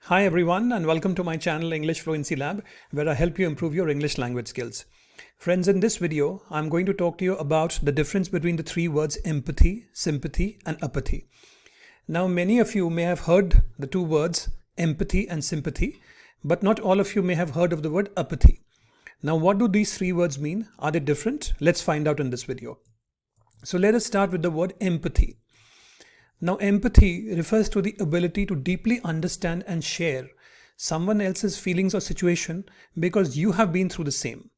Hi everyone and welcome to my channel English Fluency Lab, where I help you improve your English language skills. Friends, in this video, I'm going to talk to you about the difference between the three words empathy, sympathy and apathy. Now, many of you may have heard the two words empathy and sympathy, but not all of you may have heard of the word apathy. Now, what do these three words mean? Are they different? Let's find out in this video. So let us start with the word empathy. Now, empathy refers to the ability to deeply understand and share someone else's feelings or situation because you have been through the same.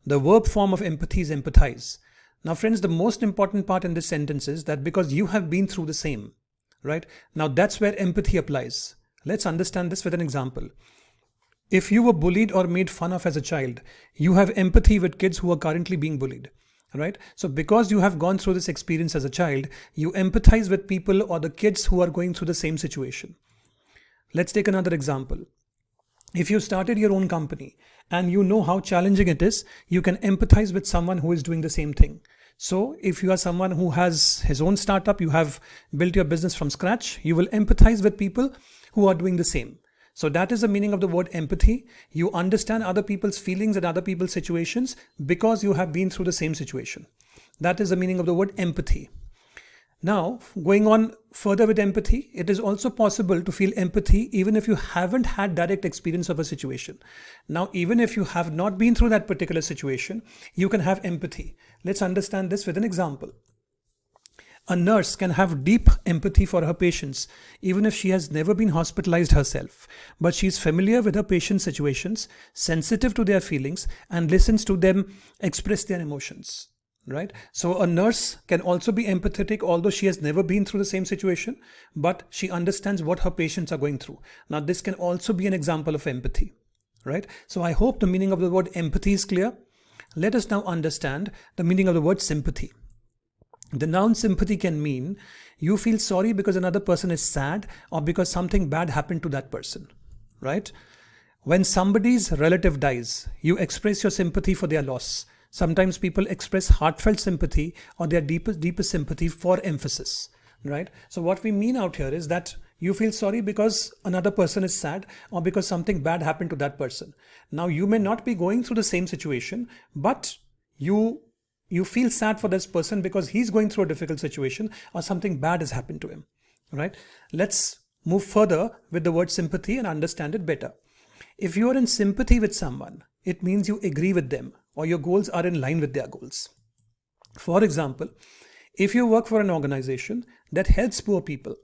The verb form of empathy is empathize. Now, friends, the most important part in this sentence is that because you have been through the same, right? Now, that's where empathy applies. Let's understand this with an example. If you were bullied or made fun of as a child, you have empathy with kids who are currently being bullied. Right? So because you have gone through this experience as a child, you empathize with people or the kids who are going through the same situation. Let's take another example. If you started your own company and you know how challenging it is, you can empathize with someone who is doing the same thing. So if you are someone who has his own startup, you have built your business from scratch, you will empathize with people who are doing the same. So that is the meaning of the word empathy. You understand other people's feelings and other people's situations because you have been through the same situation. That is the meaning of the word empathy. Now, going on further with empathy, it is also possible to feel empathy even if you haven't had direct experience of a situation. Now, even if you have not been through that particular situation, you can have empathy. Let's understand this with an example. A nurse can have deep empathy for her patients, even if she has never been hospitalized herself. But she is familiar with her patients' situations, sensitive to their feelings, and listens to them express their emotions. Right? So a nurse can also be empathetic, although she has never been through the same situation, but she understands what her patients are going through. Now, this can also be an example of empathy. Right? So I hope the meaning of the word empathy is clear. Let us now understand the meaning of the word sympathy. The noun sympathy can mean you feel sorry because another person is sad or because something bad happened to that person, right? When somebody's relative dies, you express your sympathy for their loss. Sometimes people express heartfelt sympathy or their deepest sympathy for emphasis, right? So what we mean out here is that you feel sorry because another person is sad or because something bad happened to that person. Now, you may not be going through the same situation, but you feel sad for this person because he's going through a difficult situation or something bad has happened to him, right? Let's move further with the word sympathy and understand it better. If you are in sympathy with someone, it means you agree with them or your goals are in line with their goals. For example, if you work for an organization that helps poor people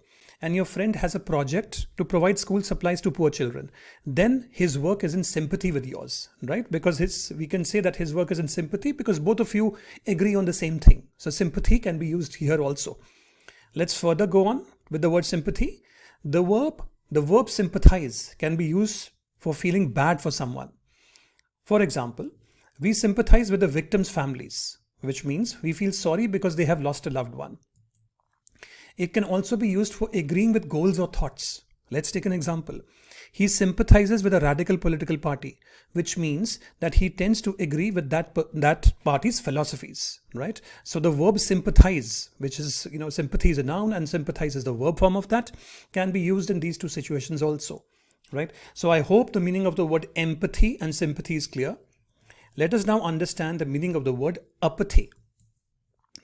and your friend has a project to provide school supplies to poor children, then his work is in sympathy with yours, right? Because we can say that his work is in sympathy because both of you agree on the same thing. So sympathy can be used here also. Let's further go on with the word sympathy. The verb sympathize can be used for feeling bad for someone. For example, we sympathize with the victims' families, which means we feel sorry because they have lost a loved one. It can also be used for agreeing with goals or thoughts. Let's take an example. He sympathizes with a radical political party, which means that he tends to agree with that party's philosophies, right? So the verb sympathize, which is, sympathy is a noun and sympathize is the verb form of that, can be used in these two situations also, right? So I hope the meaning of the word empathy and sympathy is clear. Let us now understand the meaning of the word apathy.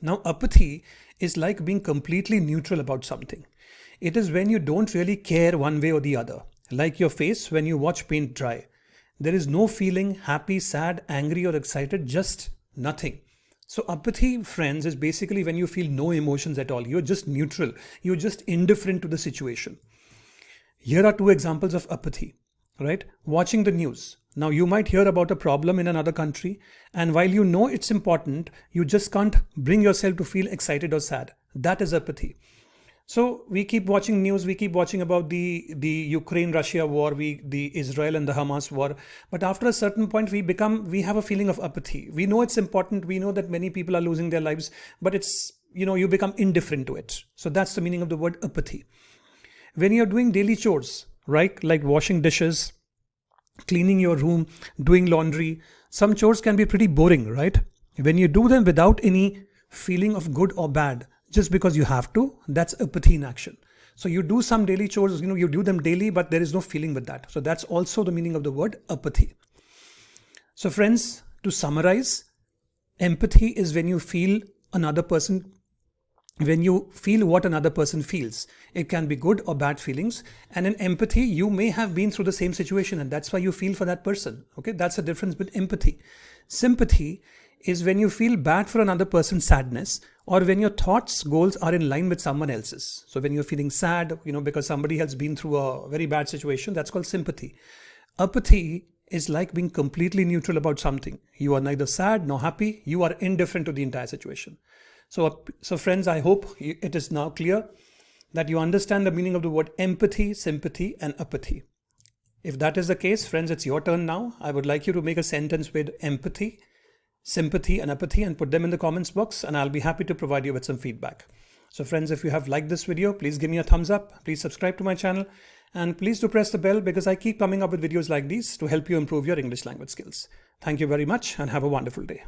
Now, apathy is like being completely neutral about something. It is when you don't really care one way or the other, like your face when you watch paint dry. There is no feeling happy, sad, angry or excited, just nothing. So apathy, friends, is basically when you feel no emotions at all. You're just neutral. You're just indifferent to the situation. Here are two examples of apathy, right? Watching the news. Now, you might hear about a problem in another country, and while you know it's important, you just can't bring yourself to feel excited or sad. That is apathy. So we keep watching news, we keep watching about the Ukraine-Russia war, the Israel and the Hamas war. But after a certain point, we have a feeling of apathy. We know it's important. We know that many people are losing their lives, but it's, you become indifferent to it. So that's the meaning of the word apathy. When you're doing daily chores, right? Like washing dishes, cleaning your room, doing laundry. Some chores can be pretty boring, right? When you do them without any feeling of good or bad, just because you have to, that's apathy in action. So you do some daily chores, you do them daily, but there is no feeling with that. So that's also the meaning of the word apathy. So friends, to summarize, empathy is when you feel what another person feels. It can be good or bad feelings. And in empathy, you may have been through the same situation, and that's why you feel for that person. Okay, that's the difference with empathy. Sympathy is when you feel bad for another person's sadness, or when your thoughts, goals are in line with someone else's. So when you're feeling sad, because somebody has been through a very bad situation, that's called sympathy. Apathy is like being completely neutral about something. You are neither sad nor happy. You are indifferent to the entire situation. So friends, I hope it is now clear that you understand the meaning of the word empathy, sympathy, and apathy. If that is the case, friends, it's your turn now. I would like you to make a sentence with empathy, sympathy, and apathy and put them in the comments box, and I'll be happy to provide you with some feedback. So friends, if you have liked this video, please give me a thumbs up. Please subscribe to my channel. And please do press the bell, because I keep coming up with videos like these to help you improve your English language skills. Thank you very much and have a wonderful day.